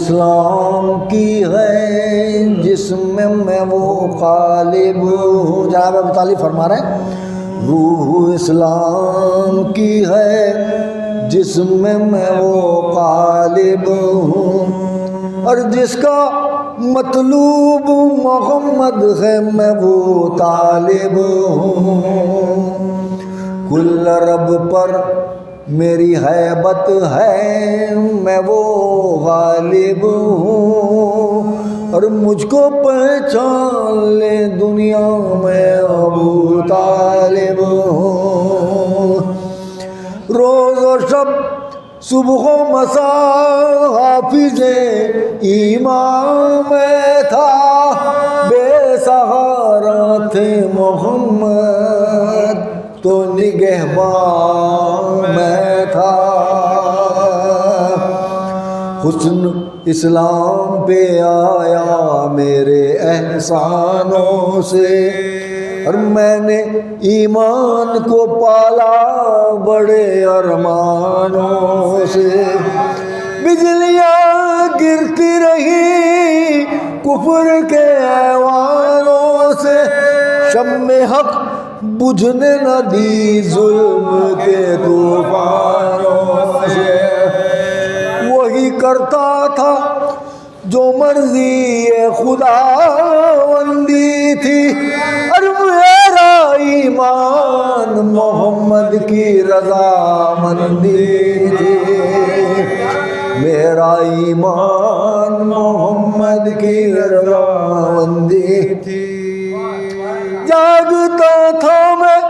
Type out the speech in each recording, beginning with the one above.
इस्लाम की है जिसमें मैं वो गालिब हूँ। जनाब अबू तालिब फरमा रहे हैं रूह इस्लाम की है जिसमें मैं वो गालिब हूँ, और जिसका मतलूब मोहम्मद है मैं वो तालिब हूँ। कुल रब पर मेरी हैबत है मैं वो गालिब हूँ, और मुझको पहचान ले दुनिया में अबू तालिब हूँ। रोज़ और शब सुबह मसा हाफिज़े ईमान में था, बेसहारा थे मोहम्मद तो निगहबान में था। हुस्न इस्लाम पे आया मेरे एहसानों से, और मैंने ईमान को पाला बड़े अरमानों से। बिजलियाँ गिरती रही कुफ्र के ऐवानों से, शम्मे हक बुझने न दी जुल्म के तूफानों से। वही करता था जो मर्जी ये खुदावंदी थी, और मेरा ईमान मोहम्मद की रज़ामंदी थी। मेरा ईमान मोहम्मद की रज़ामंदी थी। जागता था मैं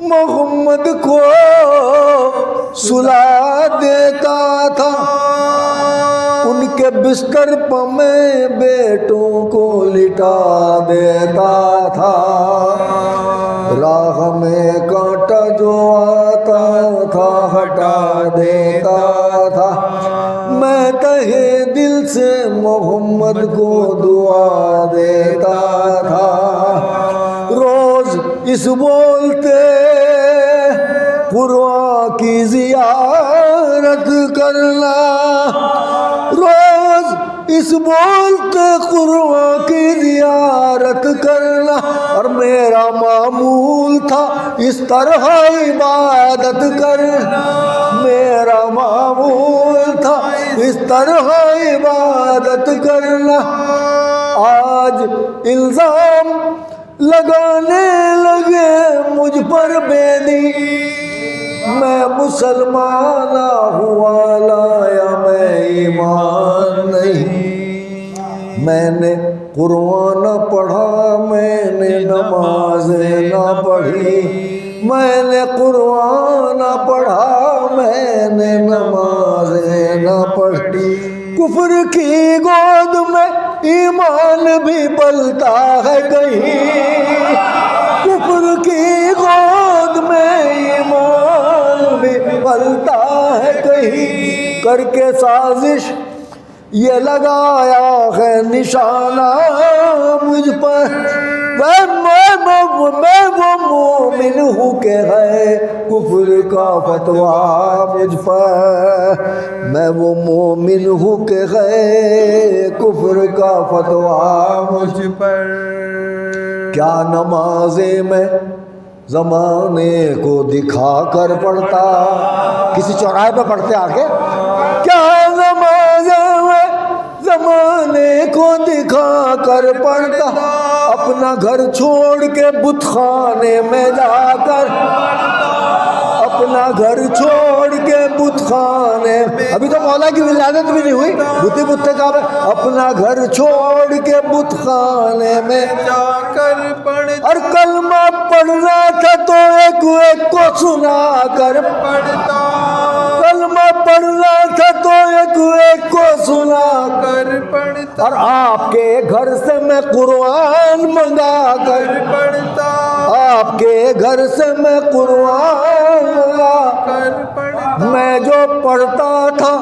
मोहम्मद को सुला देता था, उनके बिस्तर पर मैं बेटों को लिटा देता था। राह में कांटा जो आता था हटा देता था, मैं तहे दिल से मोहम्मद को दुआ देता था। रोज इस बोलते पुरवा की जियारत करना, रोज इस बोलते पुरवा की जियारत करना, और मेरा मामूल था इस तरह इबादत करना। मेरा मामूल था इस तरह इबादत करना। आज इल्जाम लगाने लगे मुझ पर बेदी, मैं मुसलमान हुआ लाया मैं ईमान नहीं। मैंने कुरान पढ़ा मैंने नमाज़ें ना पढ़ी, मैंने कुरान पढ़ा मैंने नमाज़ें ना पढ़ी। कुफ्र की गोद में ईमान भी पलता है कहीं, कुफ्र की गोद में ईमान भी पलता है कहीं। करके साजिश ये लगाया है निशाना मुझ पर, मैं वो मोमिन हूँ के है कुफ्र का फतवा मुझ पर। मैं वो मोमिन हूँ के है कुफ्र का फतवा मुझ पर। क्या नमाज़े में ज़माने को दिखा कर पढ़ता, किसी चौराहे पे पढ़ते आके, क्या नमाज़े में ज़माने को दिखा कर पढ़ता, अपना घर छोड़ के बुतखाने में जाकर, अपना घर छोड़ के बुतखाने, अभी तो मौला की विलादत भी नहीं हुई, बुते बुते का अपना घर छोड़ के बुतखाने में जाकर पढ़ता, और कलमा पढ़ना था तो एक को सुना कर पढ़ता, कलमा पढ़ना था तो एक को सुना कर पढ़ता, और आपके घर से मैं कुरान मंगा कर पढ़ता, आपके घर से मैं कुरान मंगा कर पढ़ता। मैं जो पढ़ता था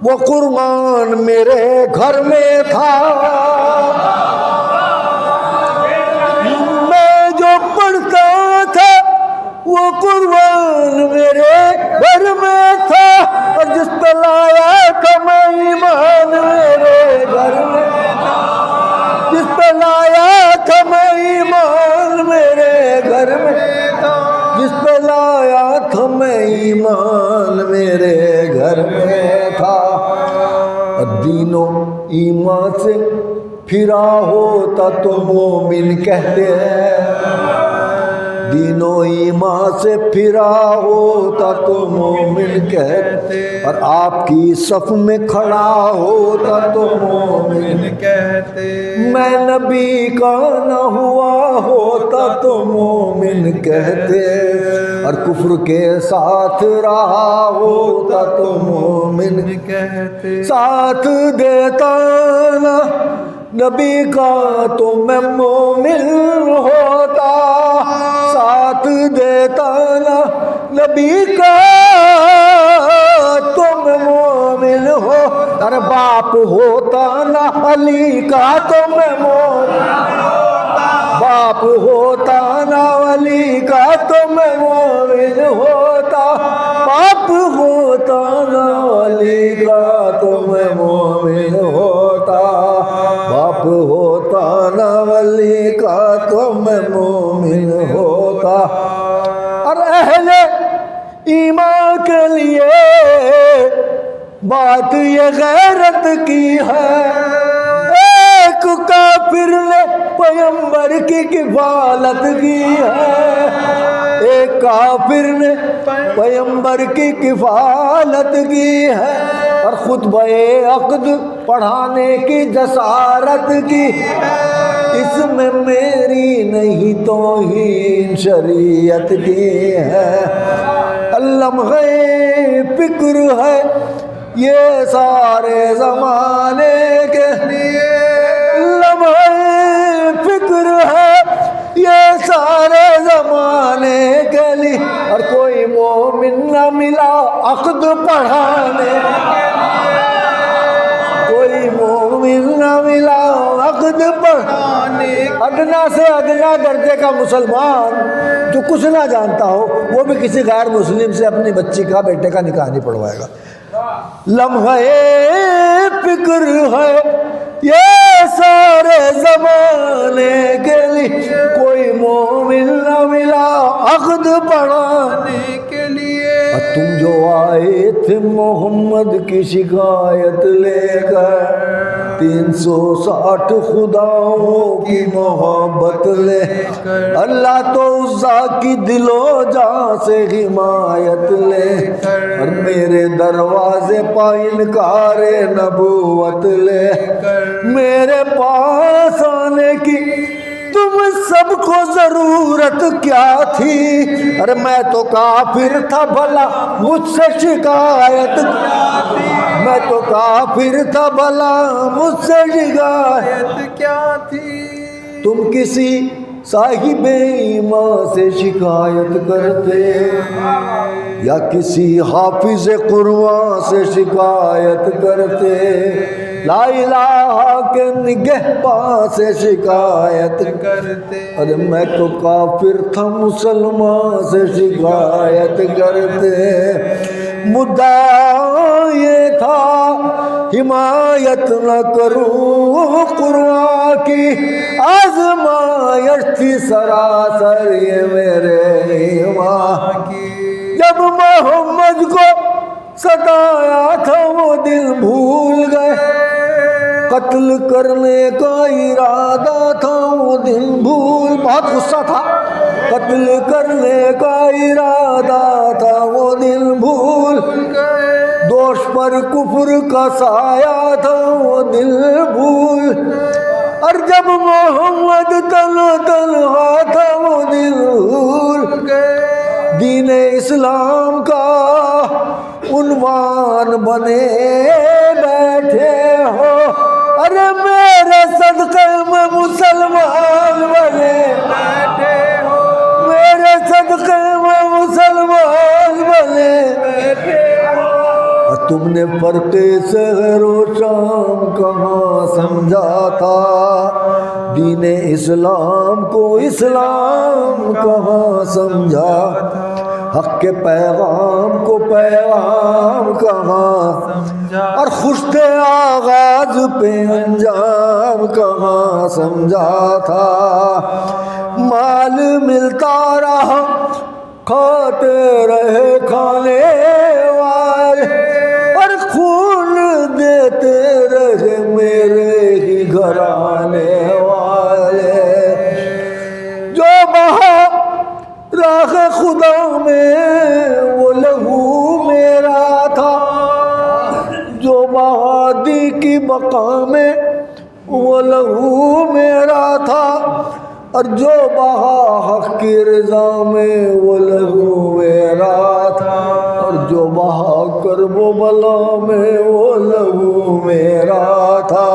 वो कुरान मेरे घर में था, मैं जो पढ़ता था वो कुरान मेरे घर में था, और जिस पर लाया था मैं ईमान में में ईमान मेरे घर में था। दीनो ईमान से फिरा होता तो मोमिन कहते हैं, दीनो ईमान से फिरा होता तो मोमिन कहते, और आपकी सफ में खड़ा होता तो मोमिन कहते। मैं नबी का न हुआ होता तो मोमिन कहते, और कुफ्र के साथ रहा होता तो मोमिन कहते। साथ देता ना नबी का तो मैं मोमिन होता, साथ देता ना नबी का तो मैं मोमिन हो। अरे बाप होता ना अली का तो मैं मोमिन, बाप होता ना अली का तो मैं मोमिन होता, बाप होता ना अली का तो मैं मोमिन होता, बाप होता ना अली का तो मैं मोमिन होता। और अहले ईमान के लिए बात ये गैरत की है, एक काफिर ने पैगंबर की किफालत की है, एक काफिर ने पैगंबर की किफालत की है, और खुतबे अक़्द पढ़ाने की जसारत की। इसमें मेरी नहीं तौहीन शरीयत की है। लम्हे फिक्र है ये सारे ज़माने के लिए, लम्हे फिक्र है ये सारे ज़माने के लिए, और कोई मोमिन न मिला अक़्द पढ़ाने, कोई मोमिन न मिला अक़्द पढ़ाने। अदना से अदना दर्जे का मुसलमान जो कुछ ना जानता हो वो भी किसी गैर मुस्लिम से अपनी बच्ची का बेटे का निकाह नहीं पढ़वाएगा। लम्हे फिक्र है ये सारे ज़माने के लिए, कोई मोमिन न मिला अक़्द पढ़ाने के लिए। तुम जो आए थे मोहम्मद की शिकायत लेकर, 360 खुदाओं की मोहब्बत लेकर, अल्लाह तो उज़्ज़ा की दिलो जान से हिमायत लेकर, और मेरे दरवाजे पर इनकारे नबूवत लेकर, मेरे पास आने की तुम सबको जरूरत क्या थी। अरे मैं तो काफिर था भला मुझसे शिकायत क्या थी, मैं तो काफिर था भला मुझसे शिकायत क्या थी। तुम किसी साहिबे ईमान से शिकायत करते, या किसी हाफिज कुरआन से शिकायत करते, ला इलाहा के निगहबान से शिकायत करते। अरे मैं तो काफिर था मुसलमान से शिकायत करते। मुद्दा ये था हिमायत न करूं कुरआन की, आज़माइश थी सरासर ये मेरे ईमान की। जब मोहम्मद को सताया था वो दिल भूल गए, कत्ल करने का इरादा था वो दिन भूल, बहुत गुस्सा था, कत्ल करने का इरादा था वो दिन भूल गए, दोष पर कुफ्र का साया था वो दिल भूल, और जब मोहम्मद तलो तलहा था वो दिल भूल गए। दीन इस्लाम का उन्वान बने बैठे हो, अरे मेरे सदक़े में मुसलमान बने बैठे हो, मेरे सदक़े में मुसलमान बने बैठे हो। और तुमने फर्क़े सहरो शाम कहाँ समझा था, दीन इस्लाम को इस्लाम कहाँ समझा था, हक़ के पैगाम को पैगाम कहाँ समझा, और खुश्ते आगाज पे अंजाम कहाँ समझा था। माल मिलता रहा खाते रहे खाने वाले और खून देते रहे मेरे ही घराने वाले। जो बहा राह खुदा में वो लहू मेरा था, जो बहादी की बका में वो लहू मेरा था, और जो बहा हक की रज़ा में वो लहू मेरा था, और जो बहा करबो बला में वो लहू मेरा था,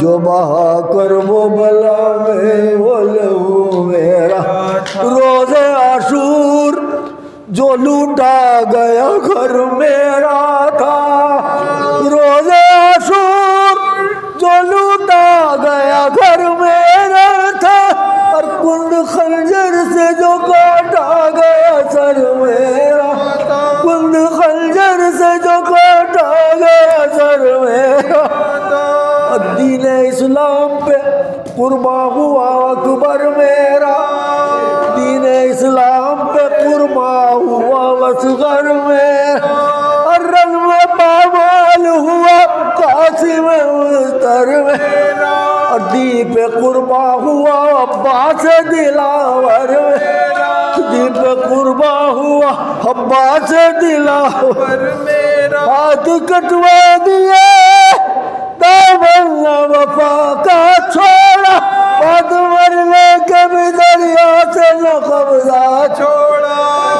जो बहा करबो बला में वो लहू मेरा। रोज़े आशूर जो लूटा गया घर मेरा था, रोज़े आशूर जो लूटा गया घर मेरा था, और कुंद खंजर से जो काटा गया सर मेरा, कुंद खंजर से जो काटा गया सर मेरा। दीन इस्लाम पे कुर्बा हुआ अकबर मेरा, दीन इस्लाम पे कुर्बा हुआ असगर मेरा, और रंग में पामाल हुआ कासिम मुस्तर मेरा, और दी पे कुर्बा हुआ अब्बास दिलावर मेरा, दी पे कुर्बा हुआ अब्बास दिलावर मेरा। हाथ कटवा दिए दामन वफा का छोड़ा, बाद मरने के भी दरिया से न कब्जा छोड़ा,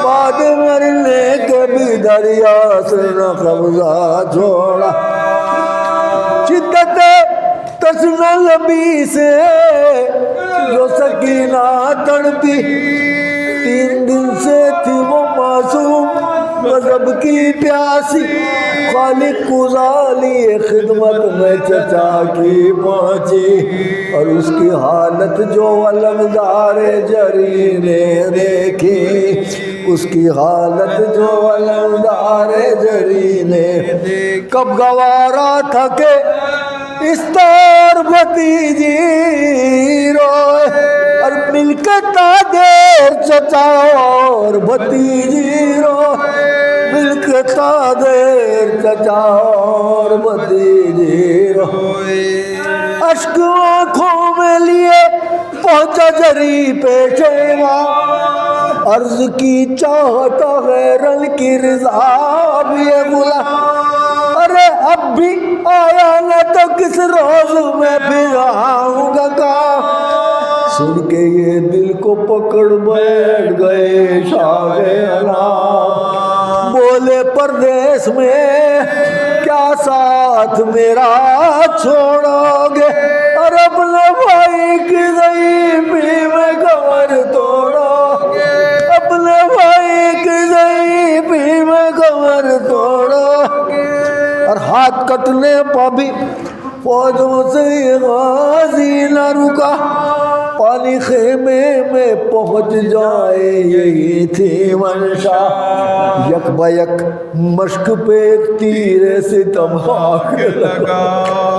बाद मरने के भी दरिया से न कब्जा छोड़ा। शिद्दत तस्नलबी से जो सकीना तड़पी, 3 दिन से थी वो मासूम मजहब की प्यासी, खालिक कुजाली खिदमत में चचा की पहुंची, और उसकी हालत जो अलमदार जरी ने देखी, उसकी हालत जो अलमदार जरी ने। कब गवारा था के इस तार भतीजी रोए, और मिलकता देर चचा और भतीजी रोए, मिलकता देर चचा और भतीजी रोए। अश्क आँखों में लिए पहुंचा जरी पेशेवा, अर्ज की चाहता है रल की रज़ा भी बुला, अरे अब भी आया न तो किस रोज में फिर आऊंगा का। सुन के ये दिल को पकड़ बैठ गए शाहे अला, बोले परदेश में क्या साथ मेरा छोड़ोगे, और अपने भाई की ज़ईफ़ी में कमर तोड़ोगे, अपने भाई की ज़ईफ़ी में कमर तोड़ोगे। और हाथ कटने पर भी फौजों से गाजी न रुका, पानी खेमे में पहुंच जाए यही थी मंशा। यक बयक मश्क पे एक तीर सितम आग लगा,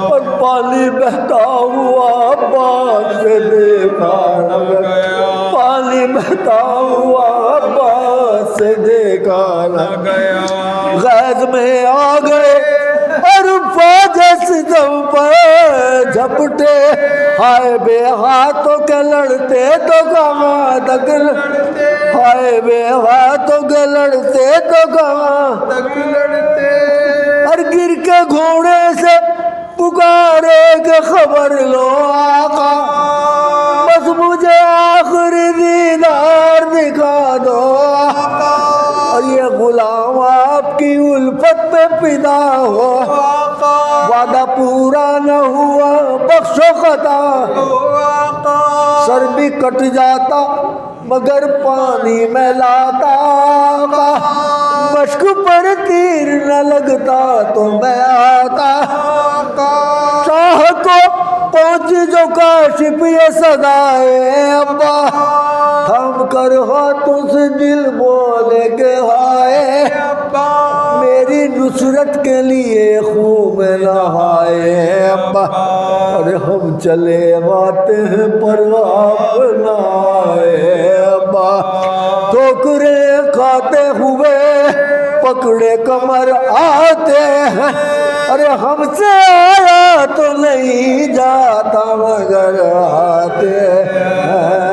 और पानी बहता हुआ बाग से देखा न गया, पानी बहता हुआ बाग से देखा न गया। गैज में आ गए और फौज सितम पर झपटे, हाय बे हाथों के लड़ते तो कहाँ तक लड़ते, हाय बे हाथों के लड़ते तो कहाँ तक लड़ते। और गिर के घोड़े से पुकारे के खबर लो आका, बस मुझे आखिरी दीदार दिखा दो आका, और ये गुलाम आपकी उल्फत पे फिदा हो, वादा पूरा न हुआ बख्शो खता, सर भी कट जाता मगर पानी में लाता, मश्क पर तीर न लगता तो मैं आता। शाह को पहुंच जो काशिफ ये सदाए अब्बा, थम कर हाथों से दिल बोले के हाय अब्बा, मेरी नुसरत के लिए खूब नहाए अब्बा। अरे हम चले आते हैं पर अपना अब्बा ठोकरे खाते हुए पकड़े कमर आते हैं, अरे हमसे आया तो नहीं जाता मगर आते हैं।